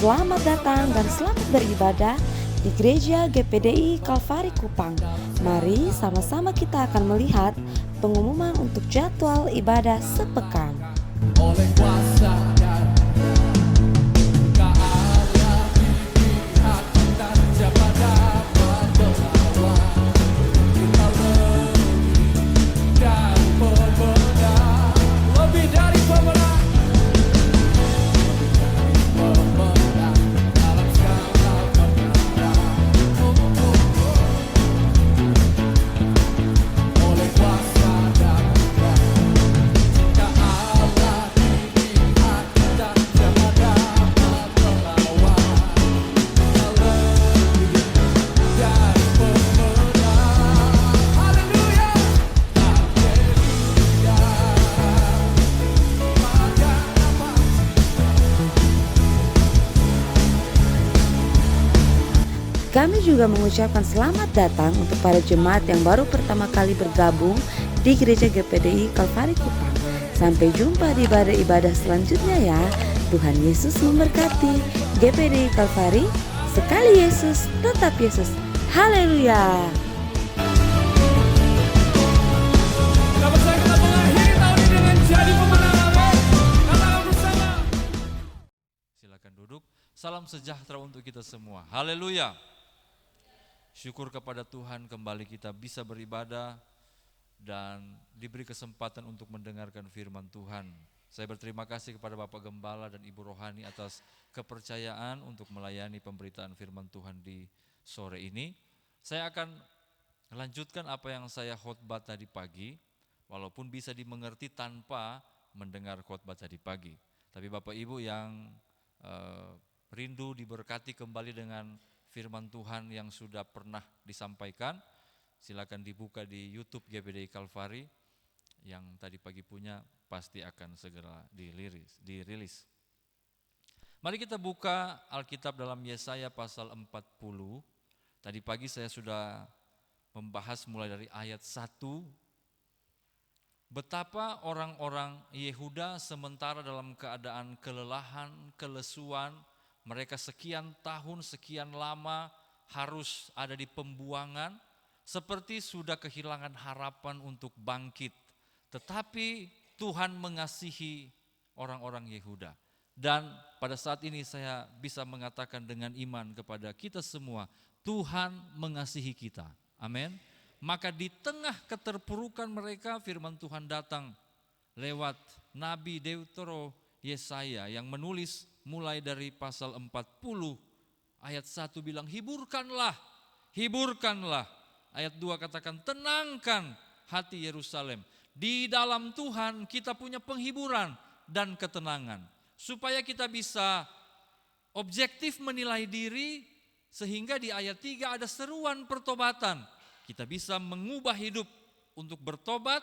Selamat datang dan selamat beribadah di Gereja GPDI Kalvari Kupang. Mari sama-sama kita akan melihat pengumuman untuk jadwal ibadah sepekan. Oleh kuasa dan keala pihak kita siapa dapat melawan kita lebih dari pemenang, lebih dari pemenang, pemenang dalam segala perkara. Oleh kuasa dan keala pihak kita siapa dapat melawan kita lebih dari pemenang. Haleluya, haleluya. Maka apa? Kami juga mengucapkan selamat datang untuk para jemaat yang baru pertama kali bergabung di Gereja GPDI Kalvari Kupang. Sampai jumpa di ibadah-ibadah selanjutnya ya. Tuhan Yesus memberkati. GPDI Kalvari, sekali Yesus, tetap Yesus. Haleluya. Kita bersama kita mengakhiri tahun ini dengan jadi pemenang. Amin. Katakan bersama. Silakan duduk. Salam sejahtera untuk kita semua. Haleluya. Syukur kepada Tuhan kembali kita bisa beribadah dan diberi kesempatan untuk mendengarkan firman Tuhan. Saya berterima kasih kepada Bapak Gembala dan Ibu Rohani atas kepercayaan untuk melayani pemberitaan firman Tuhan di sore ini. Saya akan lanjutkan apa yang saya khotbah tadi pagi, walaupun bisa dimengerti tanpa mendengar khotbah tadi pagi. Tapi Bapak Ibu yang rindu diberkati kembali dengan firman Tuhan yang sudah pernah disampaikan, silakan dibuka di YouTube GPDI Kalvari yang tadi pagi punya, pasti akan segera dirilis. Mari kita buka Alkitab dalam Yesaya pasal 40. Tadi pagi saya sudah membahas mulai dari ayat 1. Betapa orang-orang Yehuda sementara dalam keadaan kelelahan, kelesuan, mereka sekian tahun, sekian lama harus ada di pembuangan, seperti sudah kehilangan harapan untuk bangkit. Tetapi Tuhan mengasihi orang-orang Yehuda. Dan pada saat ini saya bisa mengatakan dengan iman kepada kita semua, Tuhan mengasihi kita. Amin. Maka di tengah keterpurukan mereka, firman Tuhan datang lewat Nabi Deutero Yesaya yang menulis mulai dari pasal 40 ayat 1 bilang hiburkanlah, hiburkanlah. Ayat 2 katakan tenangkan hati Yerusalem. Di dalam Tuhan kita punya penghiburan dan ketenangan. Supaya kita bisa objektif menilai diri, sehingga di ayat 3 ada seruan pertobatan. Kita bisa mengubah hidup untuk bertobat,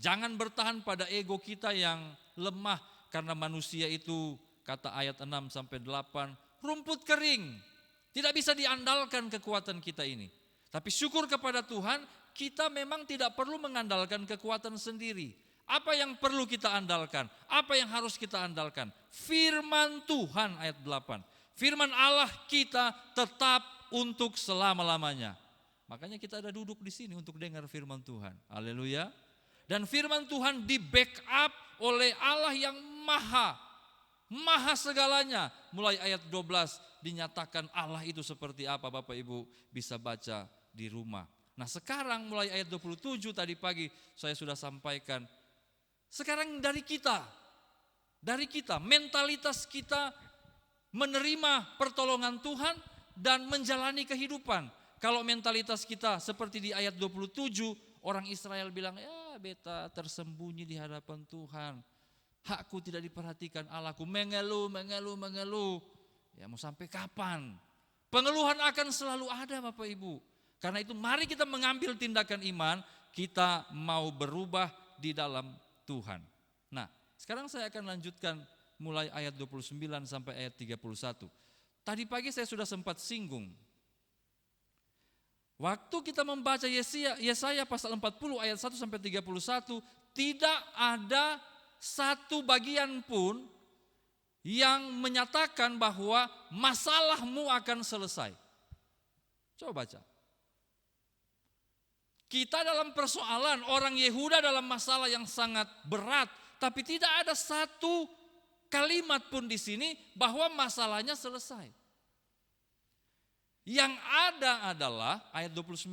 jangan bertahan pada ego kita yang lemah. Karena manusia itu, kata ayat 6 sampai 8, rumput kering. Tidak bisa diandalkan kekuatan kita ini. Tapi syukur kepada Tuhan, kita memang tidak perlu mengandalkan kekuatan sendiri. Apa yang perlu kita andalkan? Apa yang harus kita andalkan? Firman Tuhan ayat 8. Firman Allah kita tetap untuk selama-lamanya. Makanya kita ada duduk di sini untuk dengar firman Tuhan. Haleluya. Dan firman Tuhan di backup oleh Allah yang maha segalanya. Mulai ayat 12 dinyatakan Allah itu seperti apa, Bapak Ibu bisa baca di rumah. Nah sekarang mulai ayat 27 tadi pagi saya sudah sampaikan. Sekarang dari kita mentalitas kita menerima pertolongan Tuhan dan menjalani kehidupan. Kalau mentalitas kita seperti di ayat 27, orang Israel bilang, ya beta tersembunyi di hadapan Tuhan. Hakku tidak diperhatikan Allahku, mengeluh. Ya mau sampai kapan? Pengeluhan akan selalu ada Bapak Ibu. Karena itu mari kita mengambil tindakan iman, kita mau berubah di dalam Tuhan. Nah sekarang saya akan lanjutkan mulai ayat 29 sampai ayat 31. Tadi pagi saya sudah sempat singgung. Waktu kita membaca Yesaya pasal 40 ayat 1 sampai 31, tidak ada satu bagian pun yang menyatakan bahwa masalahmu akan selesai. Coba baca. Kita dalam persoalan, orang Yehuda dalam masalah yang sangat berat, tapi tidak ada satu kalimat pun di sini bahwa masalahnya selesai. Yang ada adalah ayat 29.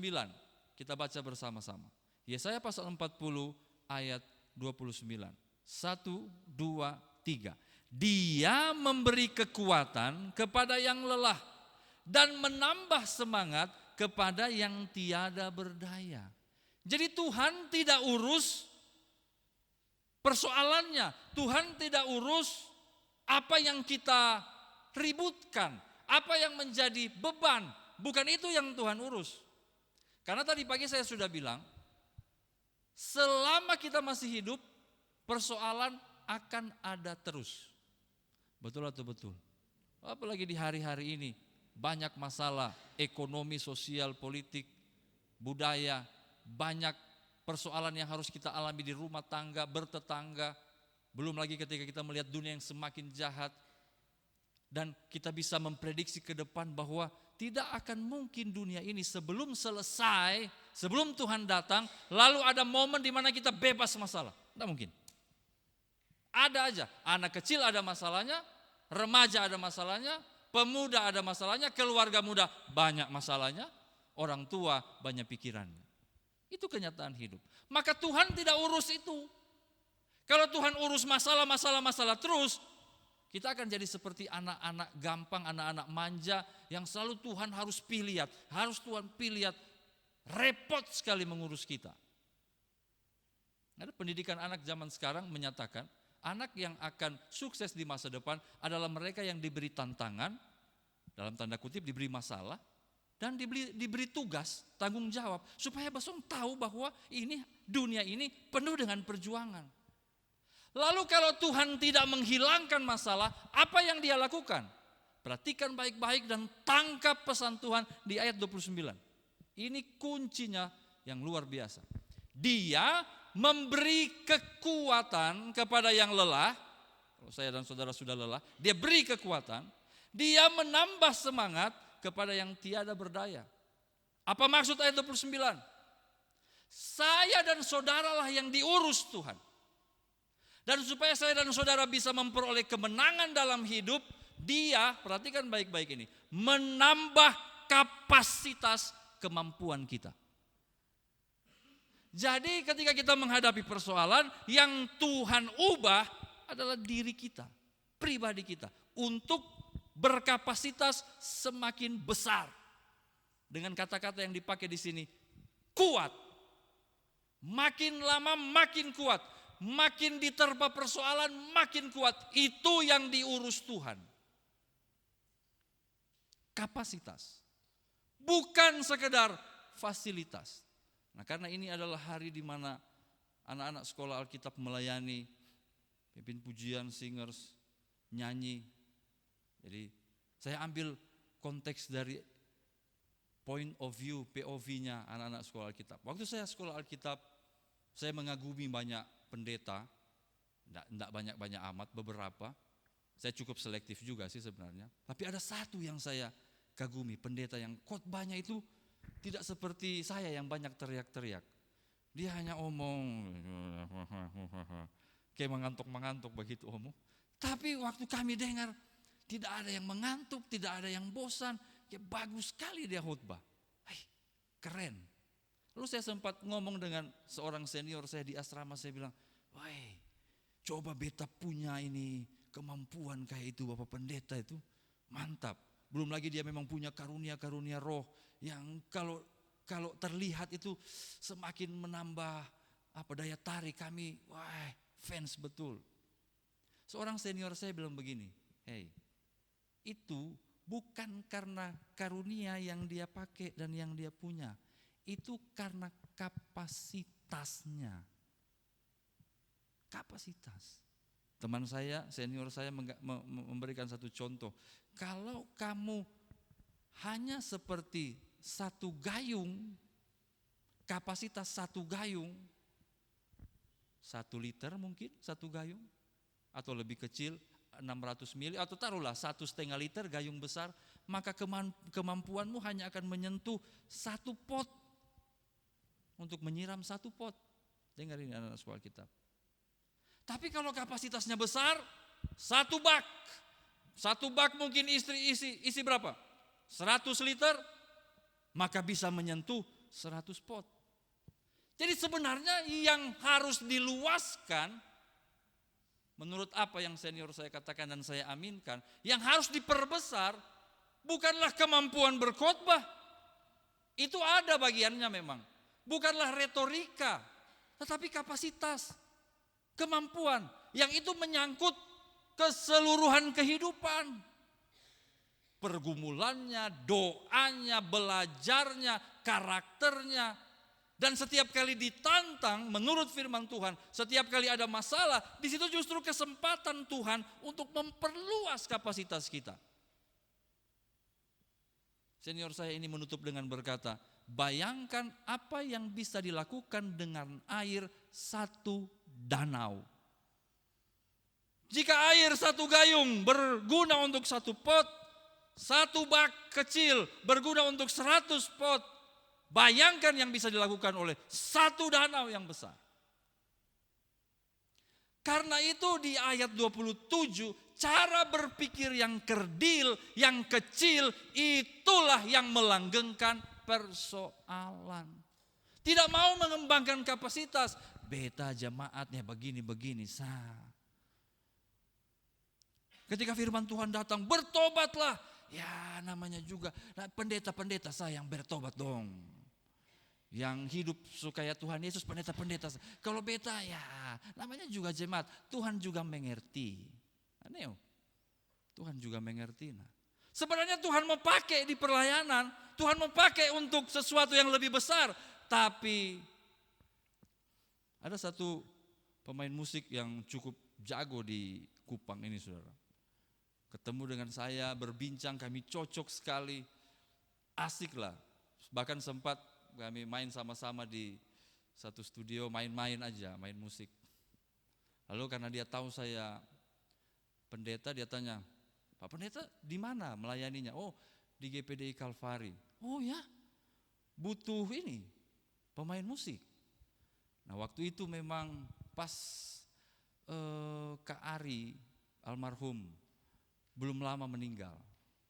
Kita baca bersama-sama. Yesaya pasal 40 ayat 29. 1, 2, 3. Dia memberi kekuatan kepada yang lelah dan menambah semangat kepada yang tiada berdaya. Jadi Tuhan tidak urus persoalannya. Tuhan tidak urus apa yang kita ributkan, apa yang menjadi beban. Bukan itu yang Tuhan urus. Karena tadi pagi saya sudah bilang, selama kita masih hidup, persoalan akan ada terus. Betul atau betul? Apalagi di hari-hari ini, banyak masalah ekonomi, sosial, politik, budaya, banyak persoalan yang harus kita alami di rumah tangga, bertetangga. Belum lagi ketika kita melihat dunia yang semakin jahat. Dan kita bisa memprediksi ke depan bahwa tidak akan mungkin dunia ini sebelum selesai, sebelum Tuhan datang, lalu ada momen di mana kita bebas masalah. Tidak mungkin. Ada aja, anak kecil ada masalahnya, remaja ada masalahnya, pemuda ada masalahnya, keluarga muda banyak masalahnya, orang tua banyak pikirannya. Itu kenyataan hidup. Maka Tuhan tidak urus itu. Kalau Tuhan urus masalah terus, kita akan jadi seperti anak-anak gampang, anak-anak manja yang selalu Tuhan harus pilih, repot sekali mengurus kita. Ada pendidikan anak zaman sekarang menyatakan, anak yang akan sukses di masa depan adalah mereka yang diberi tantangan, dalam tanda kutip diberi masalah, dan diberi tugas, tanggung jawab, supaya besok tahu bahwa ini dunia ini penuh dengan perjuangan. Lalu kalau Tuhan tidak menghilangkan masalah, apa yang dia lakukan? Perhatikan baik-baik dan tangkap pesan Tuhan di ayat 29. Ini kuncinya yang luar biasa. Dia memberi kekuatan kepada yang lelah. Kalau saya dan saudara sudah lelah, dia beri kekuatan. Dia menambah semangat kepada yang tiada berdaya. Apa maksud ayat 29? Saya dan saudaralah yang diurus Tuhan. Dan supaya saya dan saudara bisa memperoleh kemenangan dalam hidup, dia, perhatikan baik-baik ini, menambah kapasitas kemampuan kita. Jadi ketika kita menghadapi persoalan, yang Tuhan ubah adalah diri kita, pribadi kita, untuk berkapasitas semakin besar. Dengan kata-kata yang dipakai di sini, kuat. Makin lama makin kuat, makin diterpa persoalan makin kuat. Itu yang diurus Tuhan. Kapasitas, bukan sekedar fasilitas. Nah, karena ini adalah hari di mana anak-anak sekolah Alkitab melayani, pimpin pujian, singers, nyanyi. Jadi saya ambil konteks dari point of view, POV-nya anak-anak sekolah Alkitab. Waktu saya sekolah Alkitab, saya mengagumi banyak pendeta, enggak banyak-banyak amat, beberapa. Saya cukup selektif juga sih sebenarnya. Tapi ada satu yang saya kagumi, pendeta yang khotbahnya itu tidak seperti saya yang banyak teriak-teriak. Dia hanya omong, kayak mengantuk-mengantuk begitu omong. Tapi waktu kami dengar, tidak ada yang mengantuk, tidak ada yang bosan. Ya bagus sekali dia khotbah. Keren. Lalu saya sempat ngomong dengan seorang senior saya di asrama, saya bilang, wah, coba beta punya ini kemampuan kayak itu Bapak Pendeta itu, mantap. Belum lagi dia memang punya karunia-karunia roh yang kalau terlihat itu semakin menambah daya tarik kami. Wah, fans betul. Seorang senior saya bilang begini, itu bukan karena karunia yang dia pakai dan yang dia punya. Itu karena kapasitasnya. Kapasitas. Teman saya, senior saya memberikan satu contoh. Kalau kamu hanya seperti satu gayung, kapasitas satu gayung, 1 liter mungkin satu gayung, atau lebih kecil 600 mili atau taruhlah 1,5 liter gayung besar, maka kemampuanmu hanya akan menyentuh 1 pot untuk menyiram 1 pot. Dengar ini anak-anak sekolah kita. Tapi kalau kapasitasnya besar, 1 bak. 1 bak mungkin isi berapa? 100 liter, maka bisa menyentuh 100 pot. Jadi sebenarnya yang harus diluaskan, menurut apa yang senior saya katakan dan saya aminkan, yang harus diperbesar bukanlah kemampuan berkhotbah. Itu ada bagiannya memang. Bukanlah retorika, tetapi kapasitas, kemampuan. Yang itu menyangkut keseluruhan kehidupan. Pergumulannya, doanya, belajarnya, karakternya. Dan setiap kali ditantang menurut firman Tuhan, setiap kali ada masalah, di situ justru kesempatan Tuhan untuk memperluas kapasitas kita. Senior saya ini menutup dengan berkata, bayangkan apa yang bisa dilakukan dengan air 1 danau. Jika air 1 gayung berguna untuk 1 pot, 1 bak kecil berguna untuk 100 pot, bayangkan yang bisa dilakukan oleh 1 danau yang besar. Karena itu di ayat 27, cara berpikir yang kerdil, yang kecil, itulah yang melanggengkan persoalan. Tidak mau mengembangkan kapasitas, beta jemaatnya begini-begini. Ketika firman Tuhan datang, bertobatlah. Ya namanya juga, pendeta-pendeta sayang bertobat dong. Yang hidup supaya Tuhan Yesus pendeta-pendeta. Kalau beta ya namanya juga jemaat, Tuhan juga mengerti. Aneh, Tuhan juga mengerti. Sebenarnya Tuhan mau pakai di pelayanan, Tuhan mau pakai untuk sesuatu yang lebih besar. Tapi ada satu pemain musik yang cukup jago di Kupang ini, saudara. Ketemu dengan saya, berbincang, kami cocok sekali, asik lah. Bahkan sempat kami main sama-sama di satu studio, main-main aja, main musik. Lalu karena dia tahu saya pendeta, dia tanya, Pak Pendeta di mana melayaninya? Oh di GPDI Kalvari. Oh ya, butuh ini, pemain musik. Nah waktu itu memang pas Kak Ari almarhum belum lama meninggal,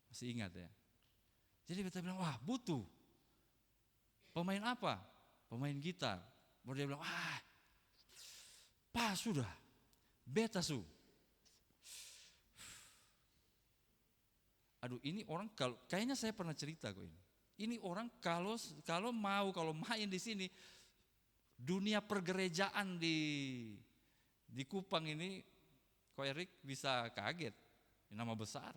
masih ingat ya. Jadi beta bilang, wah butuh. Pemain apa? Pemain gitar. Baru dia bilang, wah pas sudah, beta su. Aduh ini orang kalau kayaknya saya pernah cerita kok ini. Ini orang kalau main di sini, dunia pergerejaan di Kupang ini, Ko Erik bisa kaget. Nama besar.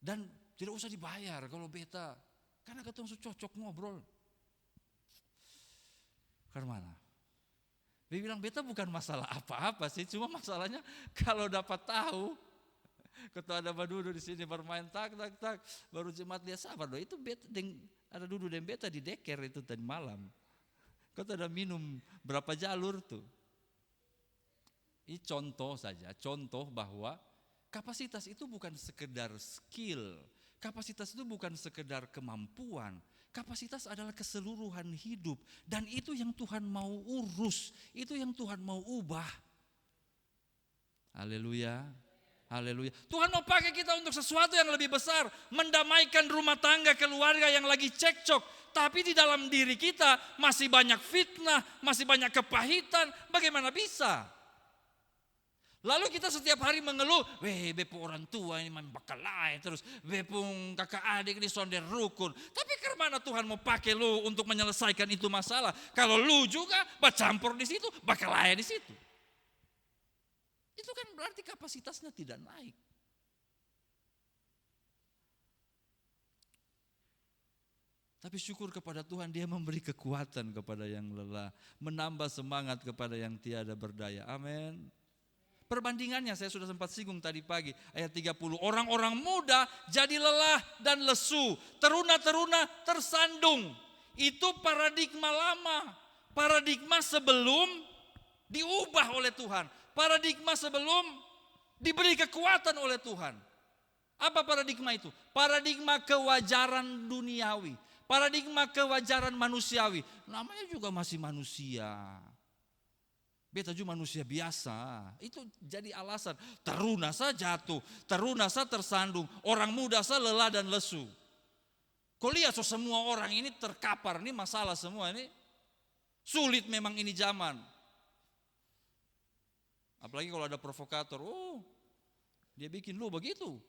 Dan tidak usah dibayar kalau beta. Karena ketemu cocok ngobrol. Karena mana? Dia bilang beta bukan masalah apa-apa sih. Cuma masalahnya kalau dapat tahu. Ketua ada Badudu di sini bermain tak. Baru jemaat dia sabar doh. Itu beta ada Dudu dan beta di deker itu tadi malam. Kau ada minum berapa jalur tuh. Ini contoh saja. Contoh bahwa kapasitas itu bukan sekedar skill, kapasitas itu bukan sekedar kemampuan, kapasitas adalah keseluruhan hidup. Dan itu yang Tuhan mau urus, itu yang Tuhan mau ubah. Haleluya, haleluya. Tuhan mau pakai kita untuk sesuatu yang lebih besar, mendamaikan rumah tangga keluarga yang lagi cekcok. Tapi di dalam diri kita masih banyak fitnah, masih banyak kepahitan, bagaimana bisa? Lalu kita setiap hari mengeluh, bepo orang tua ini main bakal lain, terus bepung kakak adik ini sonder rukun. Tapi kemana Tuhan mau pakai lu untuk menyelesaikan itu masalah? Kalau lu juga bercampur di situ, bakal lain di situ. Itu kan berarti kapasitasnya tidak naik. Tapi syukur kepada Tuhan, Dia memberi kekuatan kepada yang lelah, menambah semangat kepada yang tiada berdaya. Amin. Perbandingannya saya sudah sempat singgung tadi pagi, ayat 30. Orang-orang muda jadi lelah dan lesu, teruna-teruna tersandung. Itu paradigma lama, paradigma sebelum diubah oleh Tuhan. Paradigma sebelum Diberi kekuatan oleh Tuhan. Apa paradigma itu? Paradigma kewajaran duniawi. Paradigma kewajaran manusiawi. Namanya juga masih manusia. Beta juga manusia biasa. Itu jadi alasan. Teruna sa jatuh. Teruna sa tersandung. Orang muda sa lelah dan lesu. Kau lihat so semua orang ini terkapar. Ini masalah semua ini. Sulit memang ini zaman. Apalagi kalau ada provokator. Oh, dia bikin lu begitu.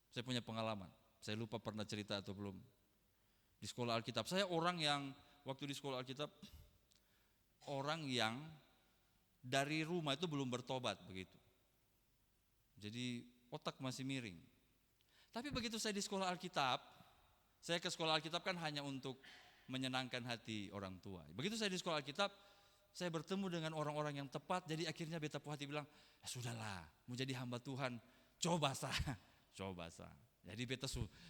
Saya punya pengalaman. Saya lupa pernah cerita atau belum. Di sekolah Alkitab. Saya orang yang waktu di sekolah Alkitab. Orang yang dari rumah itu belum bertobat begitu. Jadi otak masih miring. Tapi begitu saya di sekolah Alkitab. Saya ke sekolah Alkitab kan hanya untuk menyenangkan hati orang tua. Begitu saya di sekolah Alkitab. Saya bertemu dengan orang-orang yang tepat. Jadi akhirnya beta puas hati bilang. Ya sudahlah, mau jadi hamba Tuhan. Coba sah. Coba sah. Jadi beta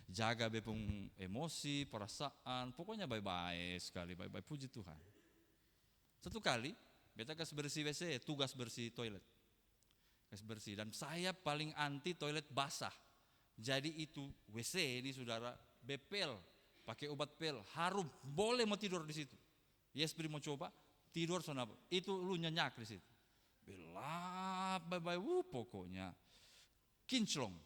jaga bepung emosi, perasaan, pokoknya bye-bye sekali, bye-bye, puji Tuhan. Satu kali beta kasih bersih WC, tugas bersih toilet. Kasih bersih dan saya paling anti toilet basah. Jadi itu WC ini saudara, bepel, pakai obat pel, harum, boleh mau tidur di situ. Yes, mau coba, tidur sana. Itu lu nyenyak di situ. Belap, bye-bye, pokoknya kinclong.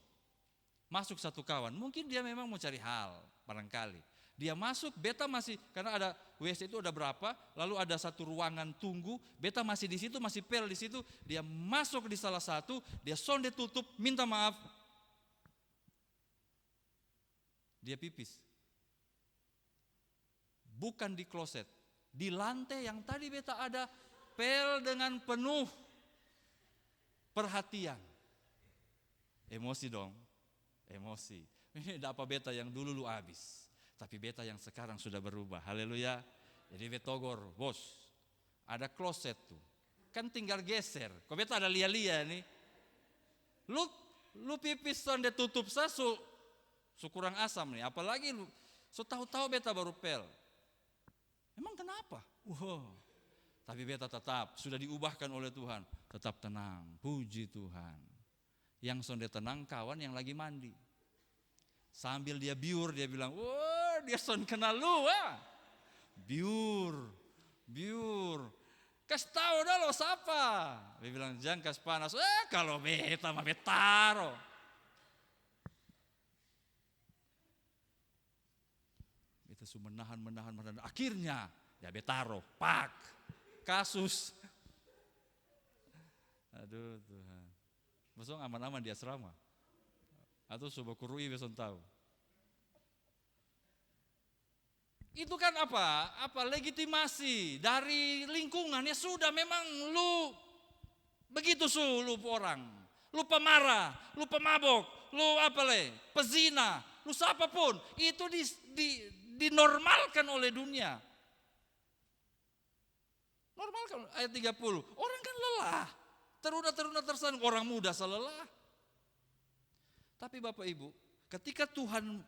Masuk satu kawan, mungkin dia memang mau cari hal, barangkali. Dia masuk, beta masih, karena ada WC itu ada berapa, lalu ada satu ruangan tunggu, beta masih di situ, masih pel di situ, dia masuk di salah satu, dia sonde tutup, minta maaf. Dia pipis. Bukan di kloset, di lantai yang tadi beta ada pel dengan penuh perhatian. Emosi dong. Emosi. Ini ada apa beta yang dulu lu habis. Tapi beta yang sekarang sudah berubah. Haleluya. Jadi betogor, bos. Ada kloset tuh. Kan tinggal geser. Kok beta ada lia-lia nih. Lu pipis sonde tutup su kurang asam nih. Apalagi lu tahu-tahu beta baru pel. Emang kenapa? Wow. Tapi beta tetap sudah diubahkan oleh Tuhan. Tetap tenang. Puji Tuhan. Yang sonde tenang kawan yang lagi mandi. Sambil dia biur dia bilang, wah dia son kenal lu Biur. Kas tahu dah lo siapa. Dia bilang jangan kas panas. Kalau beta mah betaro. Beta su menahan. Akhirnya ya betaro. Pak. Kasus. Aduh Tuhan. Besok aman-aman di asrama. Atau coba kurui besok tahu. Itu kan apa? Legitimasi dari lingkungan. Ya sudah memang lu begitu lu orang. Lu pemarah, lu pemabok, lu pezina, lu siapapun. Itu dinormalkan oleh dunia. Normalkan ayat 30. Orang kan lelah. Teruna tersandung, orang muda selelah. Tapi Bapak Ibu, ketika Tuhan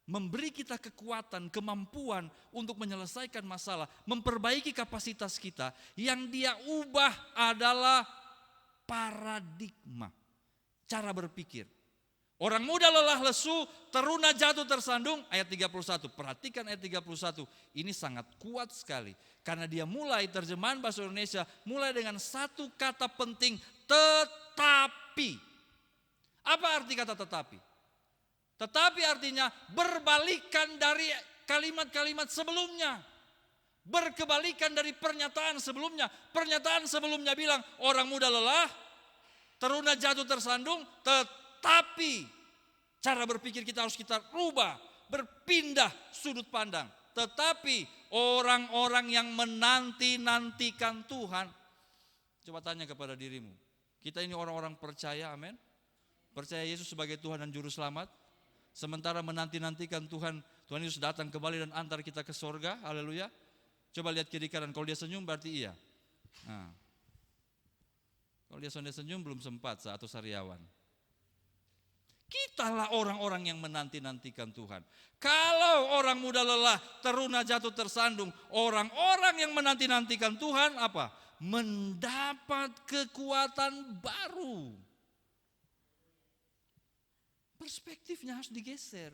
memberi kita kekuatan, kemampuan untuk menyelesaikan masalah, memperbaiki kapasitas kita, yang Dia ubah adalah paradigma, cara berpikir. Orang muda lelah lesu, teruna jatuh tersandung, ayat 31. Perhatikan ayat 31, ini sangat kuat sekali. Karena dia mulai terjemahan bahasa Indonesia, mulai dengan satu kata penting, tetapi. Apa arti kata tetapi? Tetapi artinya berbalikan dari kalimat-kalimat sebelumnya. Berkebalikan dari pernyataan sebelumnya. Pernyataan sebelumnya bilang orang muda lelah, teruna jatuh tersandung, tetapi cara berpikir kita harus kita rubah, berpindah sudut pandang. Tetapi orang-orang yang menanti-nantikan Tuhan, coba tanya kepada dirimu, kita ini orang-orang percaya, amin? Percaya Yesus sebagai Tuhan dan Juru Selamat. Sementara menanti-nantikan Tuhan Yesus datang kembali dan antar kita ke sorga, haleluya. Coba lihat kiri kanan, kalau dia senyum berarti iya. Nah, kalau dia senyum belum sempat atau sariawan. Kitalah orang-orang yang menanti-nantikan Tuhan. Kalau orang muda lelah, teruna jatuh tersandung, orang-orang yang menanti-nantikan Tuhan apa? Mendapat kekuatan baru. Perspektifnya harus digeser.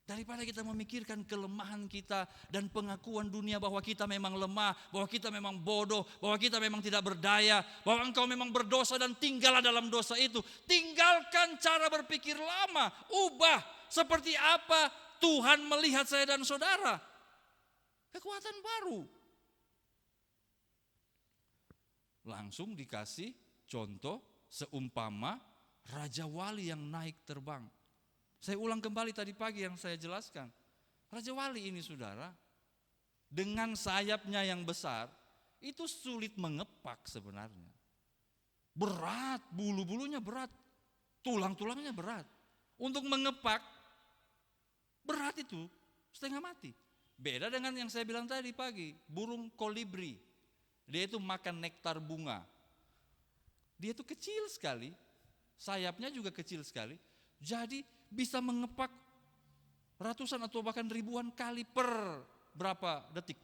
Daripada kita memikirkan kelemahan kita dan pengakuan dunia bahwa kita memang lemah, bahwa kita memang bodoh, bahwa kita memang tidak berdaya, bahwa engkau memang berdosa dan tinggallah dalam dosa itu. Tinggalkan cara berpikir lama, ubah seperti apa Tuhan melihat saya dan saudara. Kekuatan baru. Langsung dikasih contoh seumpama Raja Wali yang naik terbang. Saya ulang kembali tadi pagi yang saya jelaskan. Raja Wali ini saudara, dengan sayapnya yang besar, itu sulit mengepak sebenarnya. Berat, bulu-bulunya berat, tulang-tulangnya berat. Untuk mengepak, berat itu, setengah mati. Beda dengan yang saya bilang tadi pagi, burung kolibri. Dia itu makan nektar bunga. Dia itu kecil sekali, sayapnya juga kecil sekali. Jadi bisa mengepak ratusan atau bahkan ribuan kali per berapa detik.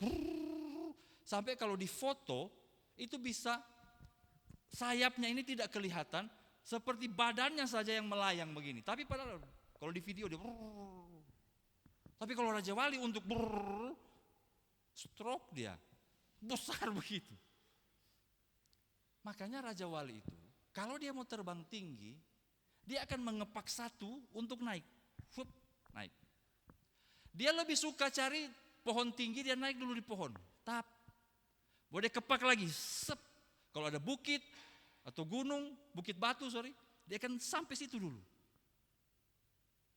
Sampai kalau difoto itu bisa sayapnya ini tidak kelihatan, seperti badannya saja yang melayang begini. Tapi padahal kalau di video dia tapi kalau Raja Wali untuk stroke dia besar begitu. Makanya Raja Wali itu kalau dia mau terbang tinggi, dia akan mengepak satu untuk naik. Naik. Dia lebih suka cari pohon tinggi, dia naik dulu di pohon. Tap. Boleh kepak lagi. Sep. Kalau ada bukit atau gunung, bukit batu dia akan sampai situ dulu.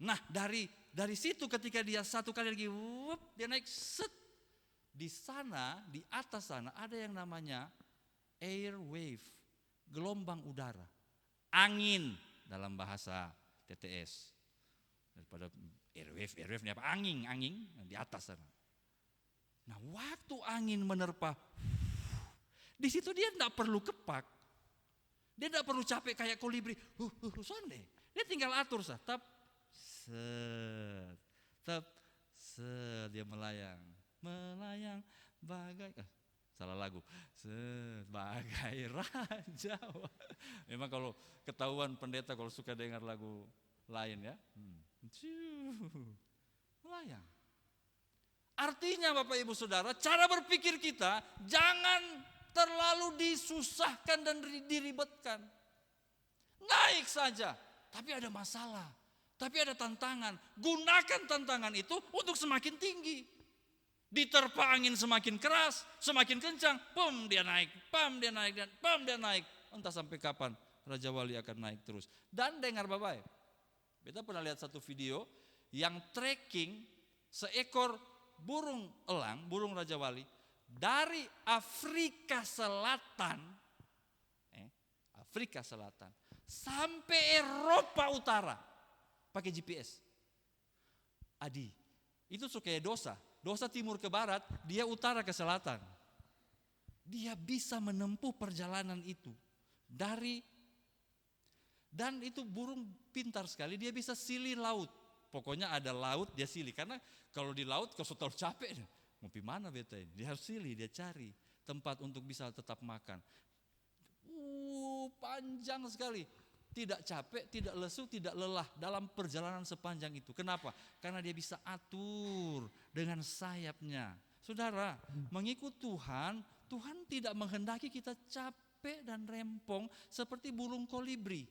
Nah dari situ ketika dia satu kali lagi, dia naik set. Di sana, di atas sana ada yang namanya air wave, gelombang udara, angin. Dalam bahasa TTS. Daripada airwave ini apa? Angin di atas sana. Nah waktu angin menerpa, di situ dia tidak perlu kepak. Dia tidak perlu capek kayak kolibri. Sonde. Dia tinggal atur sah. Tap, set, dia melayang. Melayang bagai... Salah lagu. Sebagai raja. Memang kalau ketahuan pendeta kalau suka dengar lagu lain ya. Melayang. Artinya Bapak Ibu Saudara, cara berpikir kita jangan terlalu disusahkan dan diribetkan. Naik saja, tapi ada masalah, tapi ada tantangan. Gunakan tantangan itu untuk semakin tinggi. Diterpa angin semakin keras, semakin kencang, dia naik, dia naik. Entah sampai kapan Raja Wali akan naik terus. Dan dengar Bapak, kita pernah lihat satu video yang tracking seekor burung elang, burung Raja Wali dari Afrika Selatan, sampai Eropa Utara pakai GPS. Adi, itu kayak dosa timur ke barat, dia utara ke selatan. Dia bisa menempuh perjalanan itu dan itu burung pintar sekali, dia bisa silih laut. Pokoknya ada laut dia silih, karena kalau di laut kau sudah capek, mau pi mana beta ini? Dia harus silih, dia cari tempat untuk bisa tetap makan. Panjang sekali. Tidak capek, tidak lesu, tidak lelah dalam perjalanan sepanjang itu. Kenapa? Karena dia bisa atur dengan sayapnya. Saudara, mengikut Tuhan, Tuhan tidak menghendaki kita capek dan rempong seperti burung kolibri.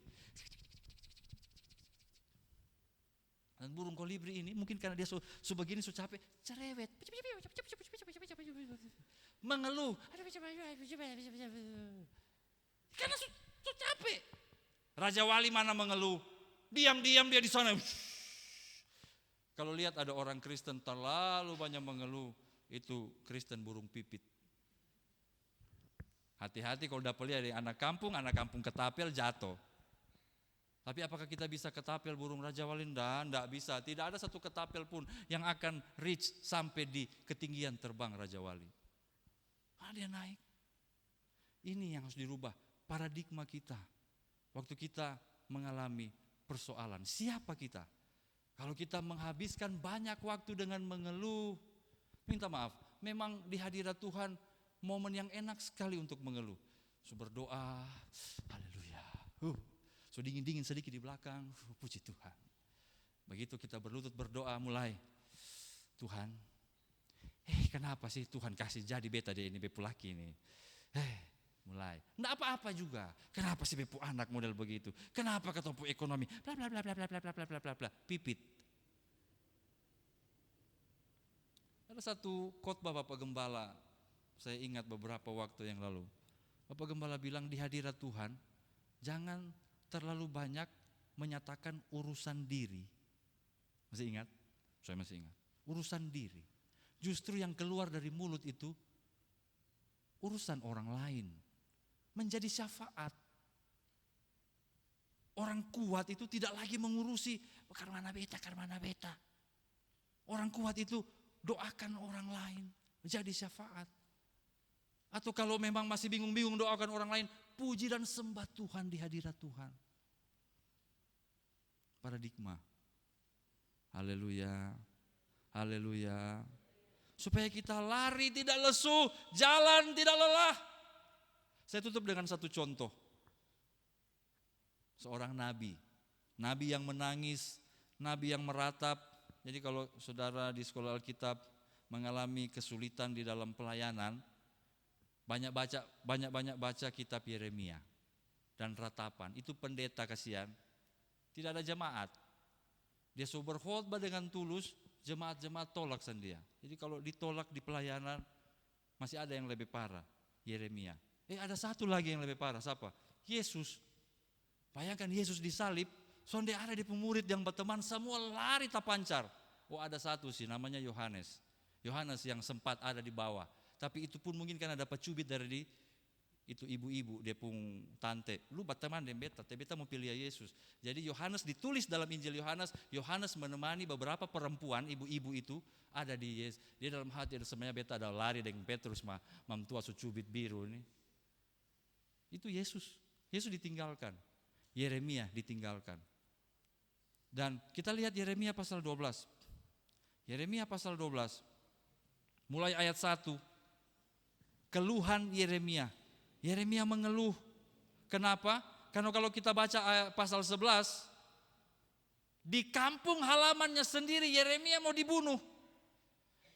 Dan burung kolibri ini mungkin karena dia sebegini capek, cerewet. Mengeluh. Karena capek. Raja Wali mana mengeluh, diam-diam dia di sana. Kalau lihat ada orang Kristen terlalu banyak mengeluh, itu Kristen burung pipit. Hati-hati kalau dapat lihat anak kampung ketapel jatuh. Tapi apakah kita bisa ketapel burung Raja Wali? Tidak bisa. Tidak ada satu ketapel pun yang akan reach sampai di ketinggian terbang Raja Wali. Dia naik. Ini yang harus dirubah paradigma kita. Waktu kita mengalami persoalan, siapa kita? Kalau kita menghabiskan banyak waktu dengan mengeluh, minta maaf, memang di hadirat Tuhan momen yang enak sekali untuk mengeluh. Berdoa, haleluya. So dingin-dingin sedikit di belakang, puji Tuhan. Begitu kita berlutut berdoa mulai, Tuhan, kenapa sih Tuhan kasih jadi beta deh ini bepu laki ini. Mulai, enggak apa-apa juga. Kenapa sih bepu anak model begitu? Kenapa ketompu ekonomi? Bla bla bla bla bla bla bla bla bla bla. Pipit. Ada satu khotbah Bapak Gembala, saya ingat beberapa waktu yang lalu. Bapak Gembala bilang di hadirat Tuhan, jangan terlalu banyak menyatakan urusan diri. Masih ingat? Saya masih ingat. Urusan diri. Justru yang keluar dari mulut itu urusan orang lain. Menjadi syafaat. Orang kuat itu tidak lagi mengurusi karmana beta. Orang kuat itu doakan orang lain, menjadi syafaat. Atau kalau memang masih bingung-bingung doakan orang lain, puji dan sembah Tuhan di hadirat Tuhan. Paradigma. Haleluya. Haleluya. Supaya kita lari tidak lesu, jalan tidak lelah. Saya tutup dengan satu contoh. Seorang nabi yang menangis, nabi yang meratap. Jadi kalau saudara di sekolah Alkitab mengalami kesulitan di dalam pelayanan, banyak baca kitab Yeremia dan ratapan. Itu pendeta kasihan, tidak ada jemaat. Dia suruh berkhotbah dengan tulus, jemaat-jemaat tolak sendia. Jadi kalau ditolak di pelayanan, masih ada yang lebih parah, Yeremia. Ada satu lagi yang lebih parah, siapa? Yesus. Bayangkan Yesus disalib, sonde ada di pemurid yang berteman, semua lari tapancar. Ada satu sih namanya Yohanes. Yohanes yang sempat ada di bawah. Tapi itu pun mungkin karena dapat cubit dari itu ibu-ibu, dia pun tante. Lu berteman dengan beta mau pilih Yesus. Jadi Yohanes ditulis dalam Injil Yohanes menemani beberapa perempuan, ibu-ibu itu ada di Yesus. Dia dalam hati ada sebenarnya beta ada lari dengan Petrus mamtua su cubit biru ini. Itu Yesus. Yesus ditinggalkan. Yeremia ditinggalkan. Dan kita lihat Yeremia pasal 12. Yeremia pasal 12. Mulai ayat 1. Keluhan Yeremia. Yeremia mengeluh. Kenapa? Karena kalau kita baca pasal 11, di kampung halamannya sendiri Yeremia mau dibunuh.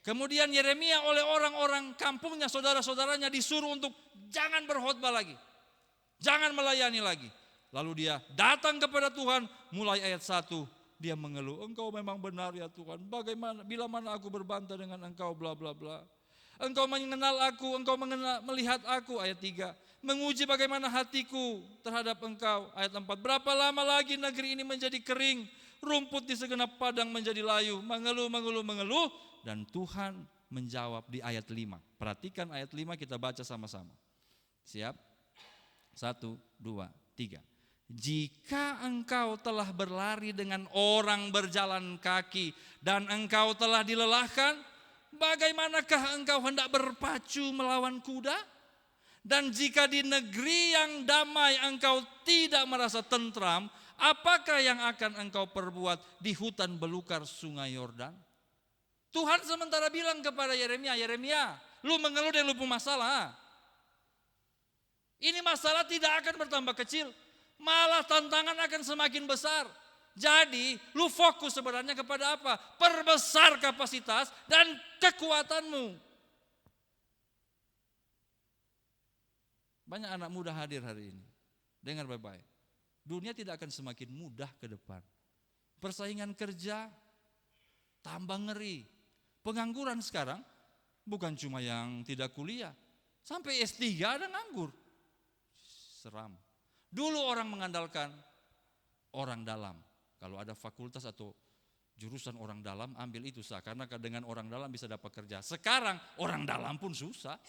Kemudian Yeremia oleh orang-orang kampungnya, saudara-saudaranya disuruh untuk jangan berkhotbah lagi. Jangan melayani lagi. Lalu dia datang kepada Tuhan, mulai ayat 1, dia mengeluh, Engkau memang benar ya Tuhan, bagaimana, bila mana aku berbantah dengan Engkau, bla bla bla. Engkau mengenal aku, Engkau melihat aku, ayat 3. Menguji bagaimana hatiku terhadap Engkau, ayat 4. Berapa lama lagi negeri ini menjadi kering, rumput di segenap padang menjadi layu, mengeluh, dan Tuhan menjawab di ayat 5. Perhatikan ayat 5, kita baca sama-sama. Siap? 1, 2, 3. Jika engkau telah berlari dengan orang berjalan kaki dan engkau telah dilelahkan, bagaimanakah engkau hendak berpacu melawan kuda? Dan jika di negeri yang damai engkau tidak merasa tentram, apakah yang akan engkau perbuat di hutan belukar sungai Yordan? Tuhan sementara bilang kepada Yeremia, lu mengeluh dan lu punya masalah. Ini masalah tidak akan bertambah kecil, malah tantangan akan semakin besar. Jadi lu fokus sebenarnya kepada apa? Perbesar kapasitas dan kekuatanmu. Banyak anak muda hadir hari ini. Dengar baik-baik. Dunia tidak akan semakin mudah ke depan. Persaingan kerja tambah ngeri. Pengangguran sekarang bukan cuma yang tidak kuliah. Sampai S3 ada nganggur. Seram. Dulu orang mengandalkan orang dalam. Kalau ada fakultas atau jurusan orang dalam, ambil itu sah. Karena dengan orang dalam bisa dapat kerja. Sekarang orang dalam pun susah.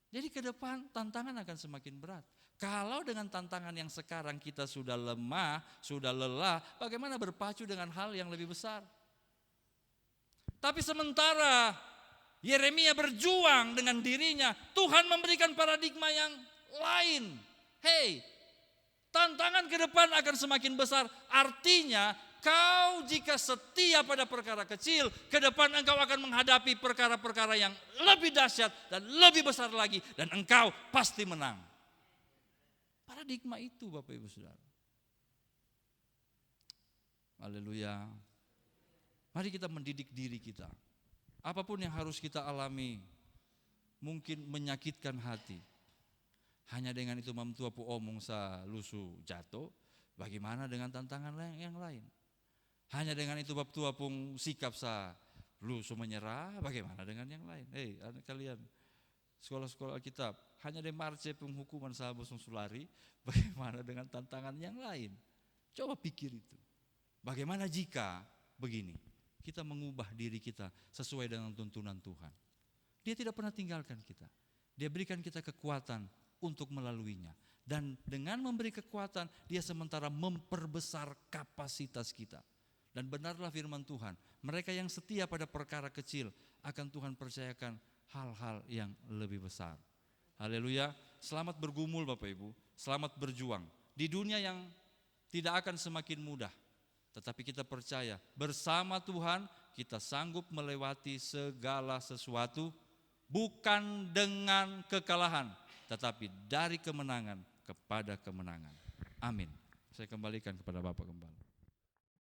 Jadi ke depan tantangan akan semakin berat. Kalau dengan tantangan yang sekarang kita sudah lemah, sudah lelah, bagaimana berpacu dengan hal yang lebih besar? Tapi sementara Yeremia berjuang dengan dirinya, Tuhan memberikan paradigma yang lain. Hei, tantangan ke depan akan semakin besar. Artinya kau jika setia pada perkara kecil, ke depan engkau akan menghadapi perkara-perkara yang lebih dahsyat dan lebih besar lagi. Dan engkau pasti menang. Paradigma itu Bapak Ibu Saudara. Haleluya. Mari kita mendidik diri kita. Apapun yang harus kita alami, mungkin menyakitkan hati. Hanya dengan itu mamtua pu omong sa lusu jatuh, bagaimana dengan tantangan yang lain? Hanya dengan itu bab tua pun sikap sa lusu menyerah, bagaimana dengan yang lain? Hei kalian, sekolah-sekolah Alkitab, hanya de marce penghukuman sa bosong sulari, bagaimana dengan tantangan yang lain? Coba pikir itu. Bagaimana jika begini, kita mengubah diri kita sesuai dengan tuntunan Tuhan. Dia tidak pernah tinggalkan kita. Dia berikan kita kekuatan untuk melaluinya. Dan dengan memberi kekuatan, dia sementara memperbesar kapasitas kita. Dan benarlah firman Tuhan, mereka yang setia pada perkara kecil akan Tuhan percayakan hal-hal yang lebih besar. Haleluya. Selamat bergumul Bapak Ibu, selamat berjuang. Di dunia yang tidak akan semakin mudah, tetapi kita percaya bersama Tuhan kita sanggup melewati segala sesuatu, bukan dengan kekalahan, tetapi dari kemenangan kepada kemenangan. Amin. Saya kembalikan kepada Bapak kembali.